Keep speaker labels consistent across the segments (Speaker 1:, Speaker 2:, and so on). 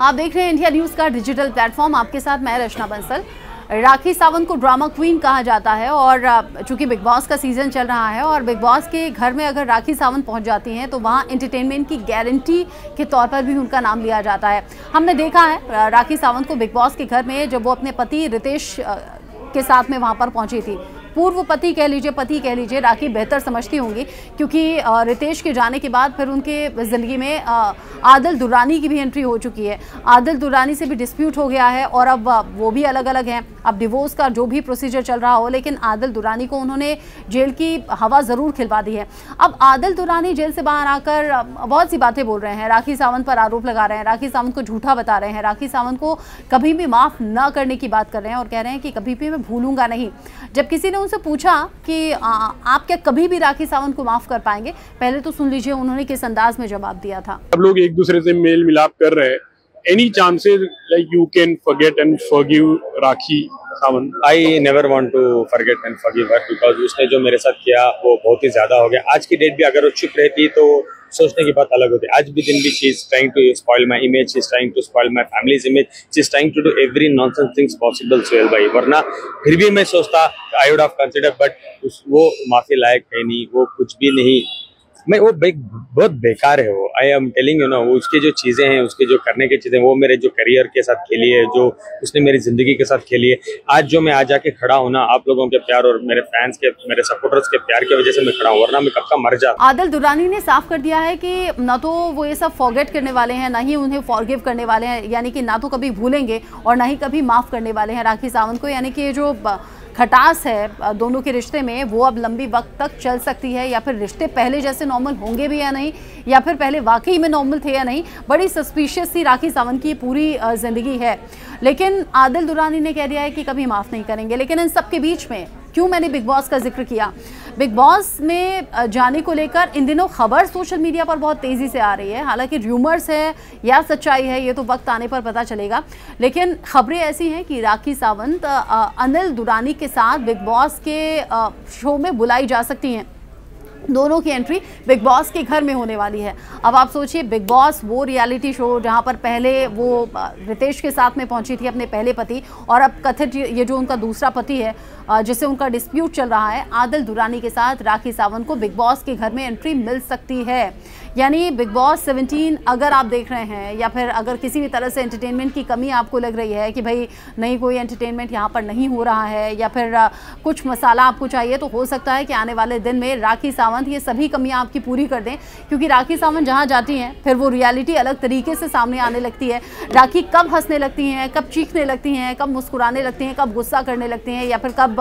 Speaker 1: आप देख रहे हैं इंडिया न्यूज का डिजिटल प्लेटफॉर्म, आपके साथ मैं रचना बंसल। राखी सावंत को ड्रामा क्वीन कहा जाता है और चूंकि बिग बॉस का सीजन चल रहा है और बिग बॉस के घर में अगर राखी सावंत पहुंच जाती हैं तो वहां एंटरटेनमेंट की गारंटी के तौर पर भी उनका नाम लिया जाता है। हमने देखा है राखी सावंत को बिग बॉस के घर में जब वो अपने पति रितेश के साथ में वहां पर पहुंची थी, पूर्व पति कह लीजिए, राखी बेहतर समझती होंगी क्योंकि रितेश के जाने के बाद फिर उनके ज़िंदगी में आदिल दुर्रानी की भी एंट्री हो चुकी है। आदिल दुर्रानी से भी डिस्प्यूट हो गया है और अब वो भी अलग अलग हैं। अब डिवोर्स का जो भी प्रोसीजर चल रहा हो, लेकिन आदिल दुर्रानी को उन्होंने जेल की हवा ज़रूर खिलवा दी है। अब आदिल दुर्रानी जेल से बाहर आकर बहुत सी बातें बोल रहे हैं, राखी सावंत पर आरोप लगा रहे हैं, राखी सावंत को झूठा बता रहे हैं, राखी सावंत को कभी भी माफ़ न करने की बात कर रहे हैं और कह रहे हैं कि कभी भी मैं भूलूंगा नहीं। जब किसी ने उनसे पूछा कि आप क्या कभी भी राखी सावंत को माफ कर पाएंगे, पहले तो सुन लीजिए उन्होंने किस अंदाज में जवाब दिया था।
Speaker 2: सब लोग एक दूसरे से मेल मिलाप कर रहे हैं। Any chances like you can forget and forgive Rakhi Sawant?
Speaker 3: I never want to forget and forgive her, because उसने जो मेरे साथ किया वो बहुत ही ज्यादा हो गया। आज की डेट भी अगर वो चुप रहती तो सोचने की बात अलग होती। आज भी दिन भी she is trying to spoil my image, she is trying to spoil my families image, she is trying to do every nonsense things possible Sohail भाई। वरना फिर भी मैं सोचता I would have consider, but वो माफी लायक है नहीं, वो कुछ भी नहीं। मैं वो बहुत बेकार है वो। I am telling you know, उसकी जो चीज़ें हैं, उसके जो करने की चीज़ें, वो मेरे जो करियर के साथ खेली है, जो उसने मेरी ज़िंदगी के साथ खेली है, आज जो मैं आज आके खड़ा हूँ ना, आप लोगों के प्यार और मेरे फैंस के, मेरे सपोर्टर्स के प्यार की वजह से मैं खड़ा हूँ, वरना मैं कब का मर जाता।
Speaker 1: आदिल दुर्रानी ने साफ कर दिया है कि ना तो वो ये सब फॉरगेट करने वाले हैं, ना ही उन्हें फॉरगिव करने वाले हैं, यानी कि ना तो कभी भूलेंगे और ना ही कभी माफ़ करने वाले हैं राखी सावंत को। यानी कि ये जो खटास है दोनों के रिश्ते में वो अब लंबी वक्त तक चल सकती है, या फिर रिश्ते पहले जैसे नॉर्मल होंगे भी या नहीं, या फिर पहले वाकई में नॉर्मल थे या नहीं। बड़ी सस्पिशियस सी राखी सावंत की पूरी ज़िंदगी है। लेकिन आदिल दुर्रानी ने कह दिया है कि कभी माफ़ नहीं करेंगे। लेकिन इन सब के बीच में क्यों मैंने बिग बॉस का जिक्र किया, बिग बॉस में जाने को लेकर इन दिनों खबर सोशल मीडिया पर बहुत तेज़ी से आ रही है। हालांकि र्यूमर्स है या सच्चाई है ये तो वक्त आने पर पता चलेगा, लेकिन खबरें ऐसी हैं कि राखी सावंत अनिल दुर्रानी के साथ बिग बॉस के शो में बुलाई जा सकती हैं। दोनों की एंट्री बिग बॉस के घर में होने वाली है। अब आप सोचिए, बिग बॉस वो रियलिटी शो जहां पर पहले वो रितेश के साथ में पहुंची थी, अपने पहले पति, और अब कथित ये जो उनका दूसरा पति है जिससे उनका डिस्प्यूट चल रहा है, आदिल दुर्रानी के साथ राखी सावंत को बिग बॉस के घर में एंट्री मिल सकती है। यानी बिग बॉस 17 अगर आप देख रहे हैं, या फिर अगर किसी भी तरह से एंटरटेनमेंट की कमी आपको लग रही है कि भाई नहीं कोई एंटरटेनमेंट यहाँ पर नहीं हो रहा है, या फिर कुछ मसाला आपको चाहिए, तो हो सकता है कि आने वाले दिन में राखी सावंत ये सभी कमियां आपकी पूरी कर दें। क्योंकि राखी सावंत जहां जाती हैं फिर वो रियलिटी अलग तरीके से सामने आने लगती है। राखी कब हंसने लगती हैं, कब चीखने लगती हैं, कब मुस्कुराने लगती हैं, कब गुस्सा करने लगती हैं, या फिर कब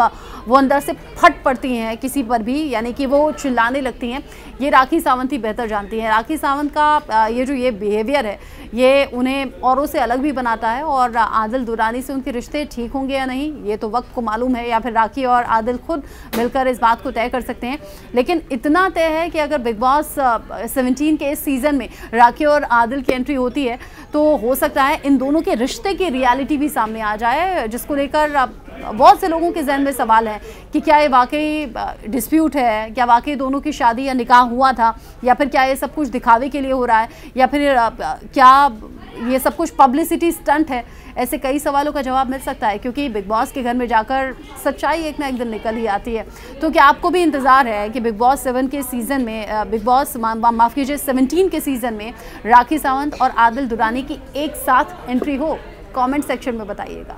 Speaker 1: वो अंदर से फट पड़ती हैं किसी पर भी, यानी कि वो चिल्लाने लगती हैं, ये राखी सावंत ही बेहतर जानती हैं। राखी सावंत का ये बिहेवियर है ये उन्हें औरों से अलग भी बनाता है, और आदिल दुर्रानी से उनके रिश्ते ठीक होंगे या नहीं ये तो वक्त को मालूम है, या फिर राखी और आदिल खुद मिलकर इस बात को तय कर सकते हैं। लेकिन इतना तय है कि अगर बिग बॉस 17 के इस सीज़न में राखी और आदिल की एंट्री होती है तो हो सकता है इन दोनों के रिश्ते की रियलिटी भी सामने आ जाए, जिसको लेकर बहुत से लोगों के जहन में सवाल है कि क्या ये वाकई डिस्प्यूट है, क्या वाकई दोनों की शादी या निकाह हुआ था, या फिर क्या ये सब कुछ दिखावे के लिए हो रहा है, या फिर क्या ये सब कुछ पब्लिसिटी स्टंट है। ऐसे कई सवालों का जवाब मिल सकता है, क्योंकि बिग बॉस के घर में जाकर सच्चाई एक ना एक दिन निकल ही आती है। तो क्या आपको भी इंतज़ार है कि बिग बॉस 7 के सीज़न में, बिग बॉस माफ़ कीजिए 17 के सीज़न में राखी सावंत और आदिल दुर्रानी की एक साथ एंट्री हो? कमेंट सेक्शन में बताइएगा।